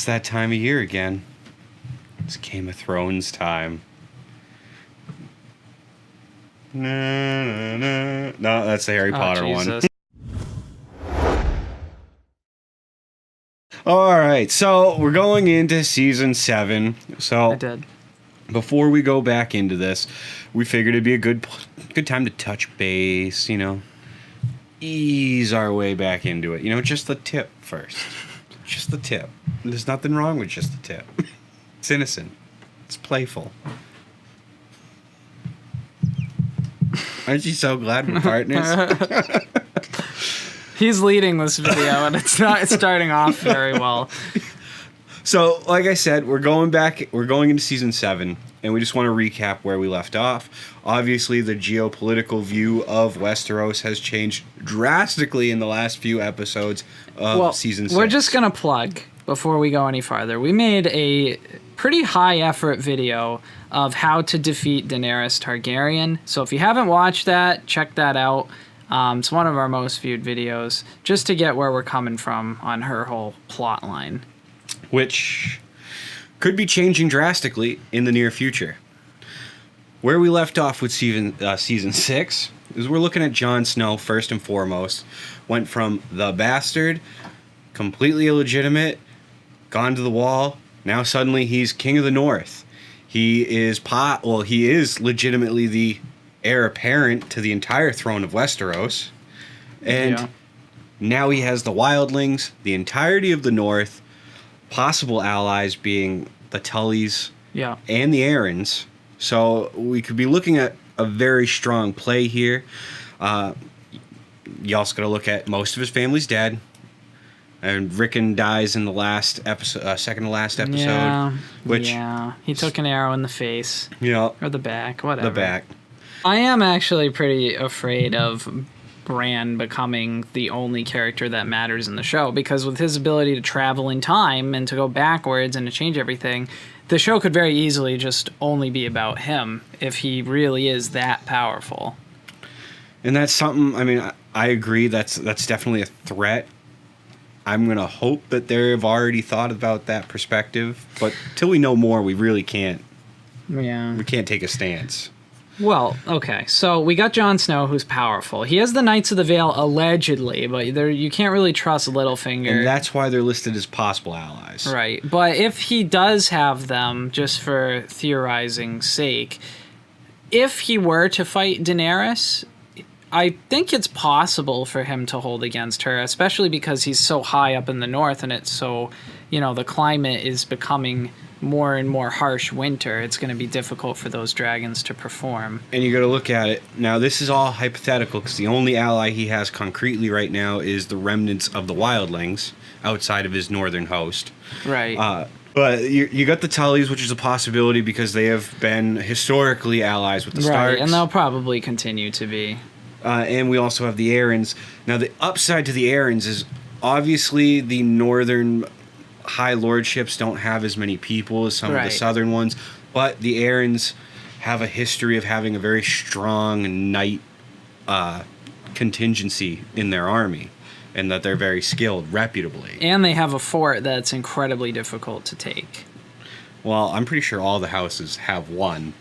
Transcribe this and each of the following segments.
It's that time of year again. It's Game of Thrones time. No, that's the Harry Potter Jesus. one. All right, so we're going into season 7. So I did. before we go back into this, we figured it'd be a good time to touch base, ease our way back into it. Just the tip first. Just the tip. There's nothing wrong with just the tip. It's innocent. It's playful. Aren't you so glad we're partners? He's leading this video, and it's not starting off very well. So, like I said, we're going into season 7, and we just want to recap where we left off. Obviously, the geopolitical view of Westeros has changed drastically in the last few episodes of season 6. We're just going to plug, before we go any farther, we made a pretty high-effort video of how to defeat Daenerys Targaryen. So if you haven't watched that, check that out. It's one of our most viewed videos, just to get where we're coming from on her whole plot line. Which could be changing drastically in the near future. Where we left off with season 6 is we're looking at Jon Snow first and foremost. Went from the bastard, completely illegitimate, gone to the wall. Now suddenly he's king of the North. He is legitimately the heir apparent to the entire throne of Westeros. And now he has the wildlings, the entirety of the North, possible allies being the Tullys and the Aarons. So we could be looking at a very strong play here. You also got to look at most of his family's dead. And Rickon dies in the last episode, second to last episode. He took an arrow in the face. Yeah. Or the back, whatever. The back. I am actually pretty afraid of Bran becoming the only character that matters in the show, because with his ability to travel in time and to go backwards and to change everything, the show could very easily just only be about him if he really is that powerful. And that's something, I agree, that's definitely a threat. I'm going to hope that they've already thought about that perspective, but till we know more, we really can't. Yeah. We can't take a stance. Well, okay, so we got Jon Snow, who's powerful. He has the Knights of the Vale, allegedly, but you can't really trust Littlefinger. And that's why they're listed as possible allies. Right, but if he does have them, just for theorizing's sake, if he were to fight Daenerys, I think it's possible for him to hold against her, especially because he's so high up in the north and it's so, the climate is becoming more and more harsh winter. It's going to be difficult for those dragons to perform. And you got to look at it. Now, this is all hypothetical because the only ally he has concretely right now is the remnants of the wildlings outside of his northern host. Right. But you got the Tullys, which is a possibility because they have been historically allies with the Starks. Right, and they'll probably continue to be. And we also have the Aarons. Now, the upside to the Aarons is obviously the northern high lordships don't have as many people as some of the southern ones, but the Aarons have a history of having a very strong knight contingency in their army, and that they're very skilled, reputably. And they have a fort that's incredibly difficult to take. Well, I'm pretty sure all the houses have one.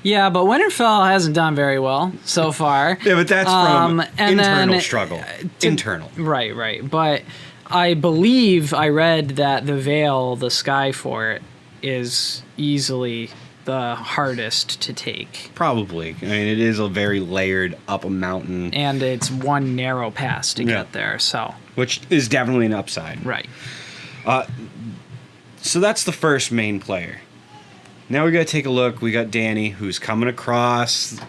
Yeah, but Winterfell hasn't done very well so far. Yeah, but that's from internal struggle. Internal. Right. But I believe I read that the Vale, the Sky Fort, is easily the hardest to take. Probably. It is a very layered up a mountain. And it's one narrow pass to get there, so. Which is definitely an upside. Right. So that's the first main player. Now we got to take a look. We got Dany, who's coming across.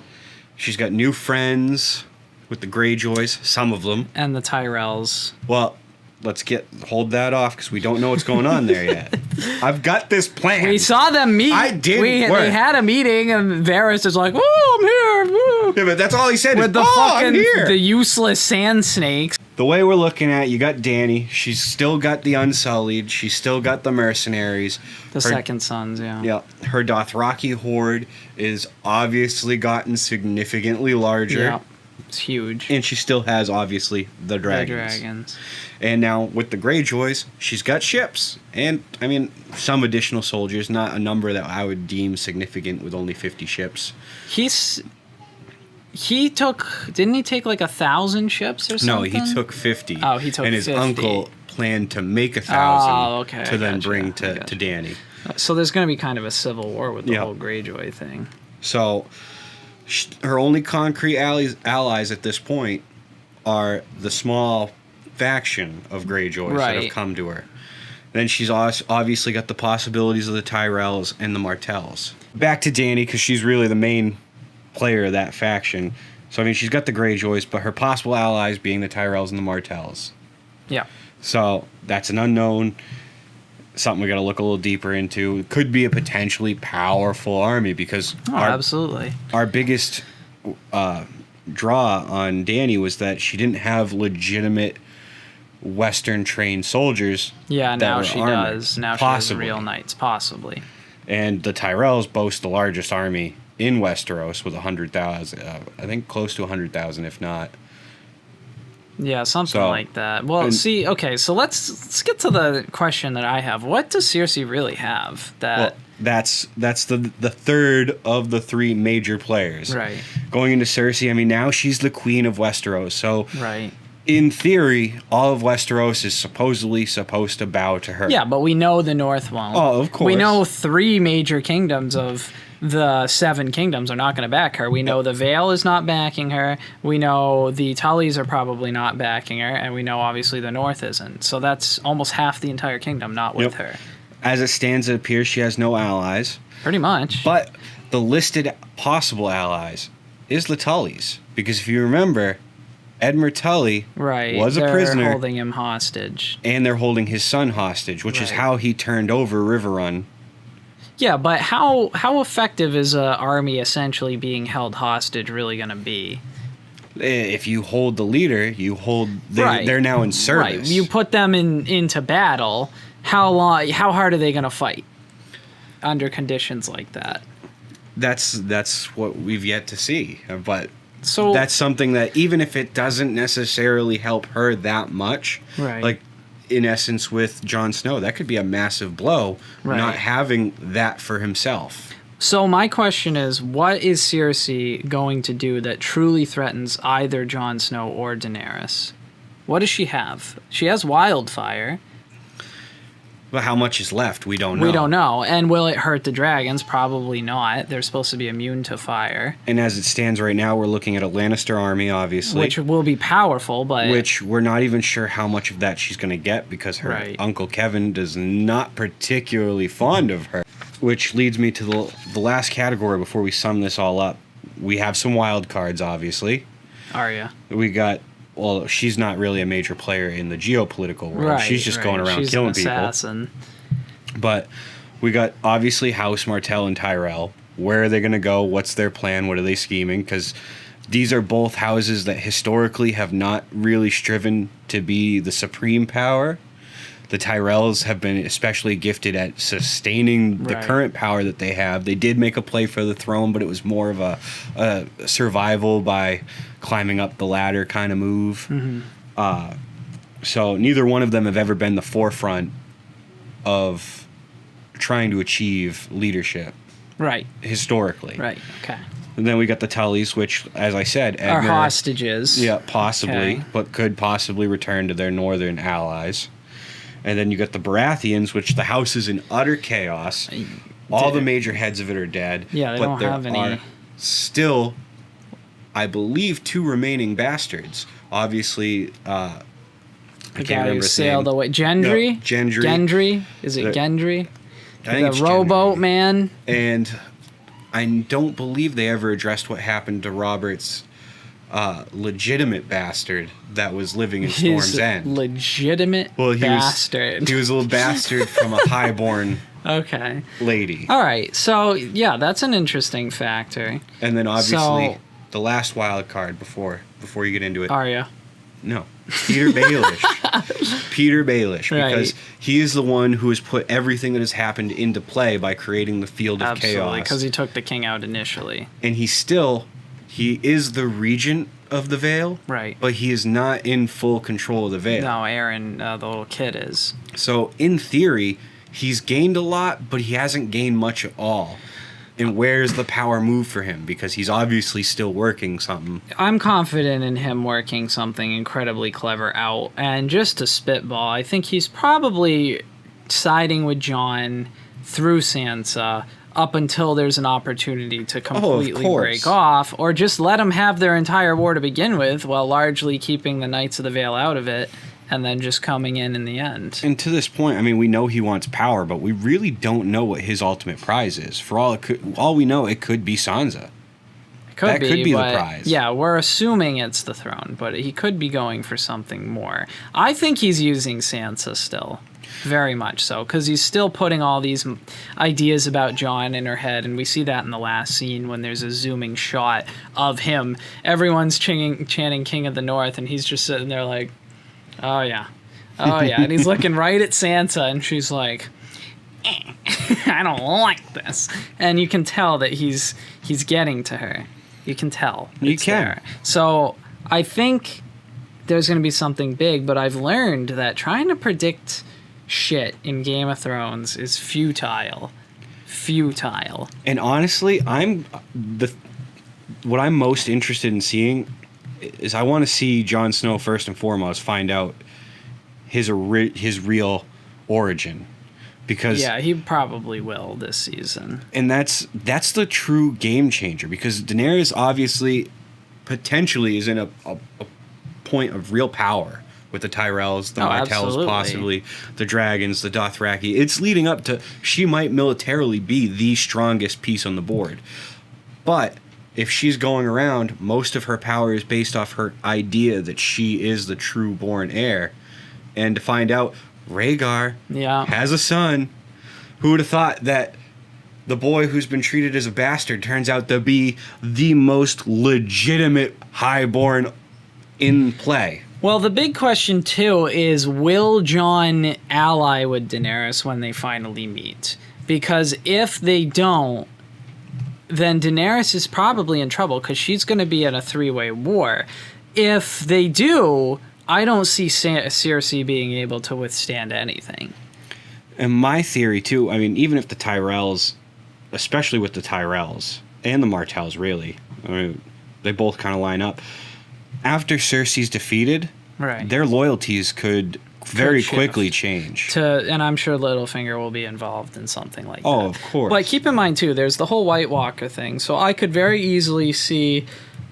She's got new friends with the Greyjoys, some of them. And the Tyrells. Well, let's hold that off because we don't know what's going on there yet. I've got this plan. We saw them meet. I did. They had a meeting, and Varys is like, "Oh, I'm here." Woo. Yeah, but that's all he said. With the useless sand snakes. The way we're looking at, you got Dany. She's still got the Unsullied. She's still got the mercenaries. The Second Sons, yeah. Yeah. Her Dothraki horde is obviously gotten significantly larger. Yeah. It's huge. And she still has, obviously, the dragons. The dragons. And now with the Greyjoys, she's got ships. And, I mean, some additional soldiers, not a number that I would deem significant with only 50 ships. Didn't he take like 1,000 ships or something? No, he took 50. Oh, he took 50. And his uncle planned to make 1,000 okay, to then bring to Dany. So there's going to be kind of a civil war with the Yep. whole Greyjoy thing. So her only concrete allies at this point are the small faction of Greyjoys that have come to her. Then she's obviously got the possibilities of the Tyrells and the Martells. Back to Dany, because she's really the main player of that faction. So, I mean, she's got the Greyjoys, but her possible allies being the Tyrells and the Martells. Yeah. So, that's an unknown, something we got to look a little deeper into. It could be a potentially powerful army, because absolutely. Our biggest draw on Dany was that she didn't have legitimate Western trained soldiers. Yeah, now she armored. does. Now Possibly. she has real knights, possibly. And the Tyrells boast the largest army in Westeros with 100,000. I think close to 100,000, if not. Yeah, something like that. Well, so let's get to the question that I have. What does Cersei really have? That's the third of the three major players. Right. Going into Cersei, I mean, now she's the queen of Westeros. So right. In theory, all of Westeros is supposedly supposed to bow to her. Yeah, but we know the North won't. Oh, of course. We know 3 major kingdoms of the 7 kingdoms are not going to back her. We know the Vale is not backing her. We know the Tullys are probably not backing her. And we know, obviously, the North isn't. So that's almost half the entire kingdom not with her. As it stands, it appears she has no allies. Pretty much. But the listed possible allies is the Tullys. Because if you remember, Edmure Tully was a prisoner. They're holding him hostage. And they're holding his son hostage, which is how he turned over Riverrun. Yeah, but how effective is an army essentially being held hostage really going to be? If you hold the leader, you hold... They're now in service. Right. You put them into battle, how hard are they going to fight under conditions like that? That's what we've yet to see. But... So that's something that even if it doesn't necessarily help her that much, like in essence with Jon Snow, that could be a massive blow, not having that for himself. So my question is, what is Cersei going to do that truly threatens either Jon Snow or Daenerys? What does she have? She has wildfire. But how much is left? We don't know. We don't know. And will it hurt the dragons? Probably not. They're supposed to be immune to fire. And as it stands right now, we're looking at a Lannister army, obviously. Which will be powerful, but... Which we're not even sure how much of that she's going to get because her Uncle Kevin is not particularly fond of her. Which leads me to the last category before we sum this all up. We have some wild cards, obviously. Arya. We got... Well, she's not really a major player in the geopolitical world. She's just going around killing people. Assassin. But we got, obviously, House Martell and Tyrell. Where are they going to go? What's their plan? What are they scheming? Because these are both houses that historically have not really striven to be the supreme power. The Tyrells have been especially gifted at sustaining the current power that they have. They did make a play for the throne, but it was more of a survival by climbing up the ladder kind of move. Mm-hmm. So neither one of them have ever been the forefront of trying to achieve leadership. Right. Historically. Right, okay. And then we got the Tullys, which, as I said... are hostages. Yeah, possibly, but could possibly return to their northern allies. And then you got the Baratheons, which the house is in utter chaos. All the major heads of it are dead. Yeah, they don't have any... Are still, I believe, 2 remaining bastards. Obviously, I can't remember his name. Away. Gendry? No, Gendry. Gendry? Is it Gendry? I think the rowboat man? And I don't believe they ever addressed what happened to Robert's legitimate bastard that was living in Storm's End. Legitimate bastard. He was a little bastard from a highborn lady. All right. So, yeah, that's an interesting factor. And then obviously the last wild card before you get into it. Arya. No. Peter Baelish. Peter Baelish. Because he is the one who has put everything that has happened into play by creating the field of chaos. Absolutely, because he took the king out initially. And he is the regent of the Veil. Right. But he is not in full control of the Veil. No, Aaron, the little kid, is. So, in theory, he's gained a lot, but he hasn't gained much at all. And where's the power move for him? Because he's obviously still working something. I'm confident in him working something incredibly clever out. And just to spitball, I think he's probably siding with Jon through Sansa up until there's an opportunity to completely break off, or just let them have their entire war to begin with, while largely keeping the Knights of the Vale out of it, and then just coming in the end. And to this point, I mean, we know he wants power, but we really don't know what his ultimate prize is. For all we know, it could be Sansa. That could be the prize. Yeah, we're assuming it's the throne, but he could be going for something more. I think he's using Sansa still. Very much so, because he's still putting all these ideas about Jon in her head, and we see that in the last scene when there's a zooming shot of him. Everyone's chanting King of the North, and he's just sitting there like, oh yeah, and he's looking right at Sansa, and she's like, I don't like this, and you can tell that he's getting to her. You can tell. You can. There. So I think there's going to be something big, but I've learned that trying to predict shit in Game of Thrones is futile. And honestly, what I'm most interested in seeing is I want to see Jon Snow first and foremost find out his real origin, because he probably will this season. And that's the true game changer, because Daenerys obviously potentially is in a point of real power with the Tyrells, the Martells, absolutely. possibly the Dragons, the Dothraki. It's leading up to she might militarily be the strongest piece on the board. But if she's going around, most of her power is based off her idea that she is the true born heir. And to find out Rhaegar has a son, who would have thought that the boy who's been treated as a bastard turns out to be the most legitimate highborn in play. Well, the big question, too, is will Jon ally with Daenerys when they finally meet? Because if they don't, then Daenerys is probably in trouble, because she's going to be in a three-way war. If they do, I don't see Cersei being able to withstand anything. And my theory, too, I mean, even if the Tyrells, especially with the Tyrells, and the Martells, really, I mean, they both kind of line up. After Cersei's defeated, their loyalties could very quickly change. And I'm sure Littlefinger will be involved in something like that. Oh, of course. But keep in mind, too, there's the whole White Walker thing. So I could very easily see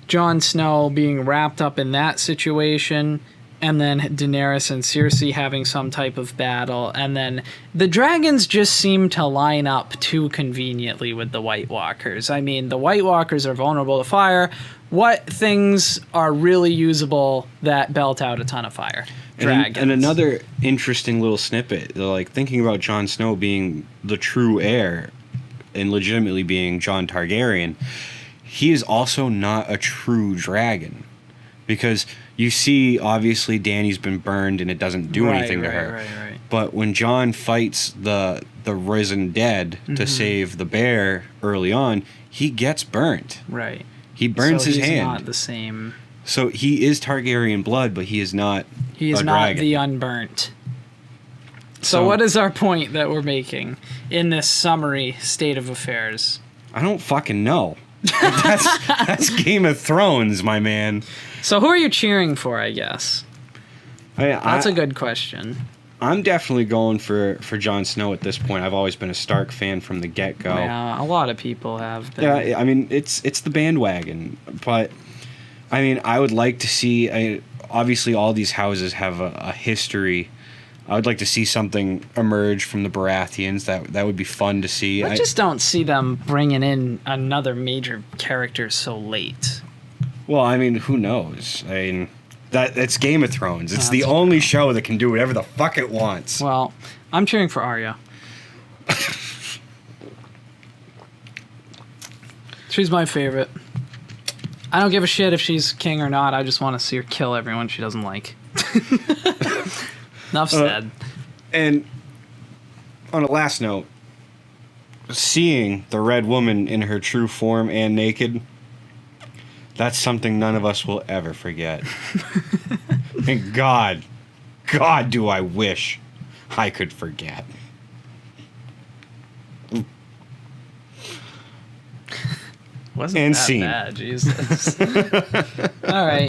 Jon Snow being wrapped up in that situation, and then Daenerys and Cersei having some type of battle, and then the dragons just seem to line up too conveniently with the White Walkers. I mean, the White Walkers are vulnerable to fire. What things are really usable that belt out a ton of fire? Dragons. And another interesting little snippet, like thinking about Jon Snow being the true heir and legitimately being Jon Targaryen, he is also not a true dragon. Because you see, obviously, Dany's been burned and it doesn't do anything to her. Right. But when Jon fights the risen dead to save the bear early on, he gets burnt. Right. He burns his hand. He's not the same. So he is Targaryen blood, but he is not He is a not dragon. the unburnt. So what is our point that we're making in this summary state of affairs? I don't fucking know. That's Game of Thrones, my man. So who are you cheering for, I guess? That's a good question. I'm definitely going for Jon Snow at this point. I've always been a Stark fan from the get-go. Yeah, a lot of people have been. Yeah, I mean, it's the bandwagon. But, I mean, I would like to see... obviously, all these houses have a history. I would like to see something emerge from the Baratheons. That would be fun to see. I just don't see them bringing in another major character so late. Well, I mean, who knows? I mean... That's Game of Thrones. It's the only show that can do whatever the fuck it wants. Well, I'm cheering for Arya. She's my favorite. I don't give a shit if she's king or not. I just want to see her kill everyone she doesn't like. Enough said. And on a last note, seeing the Red Woman in her true form and naked... That's something none of us will ever forget. And God, do I wish I could forget. Wasn't And that scene. bad, Jesus. All right.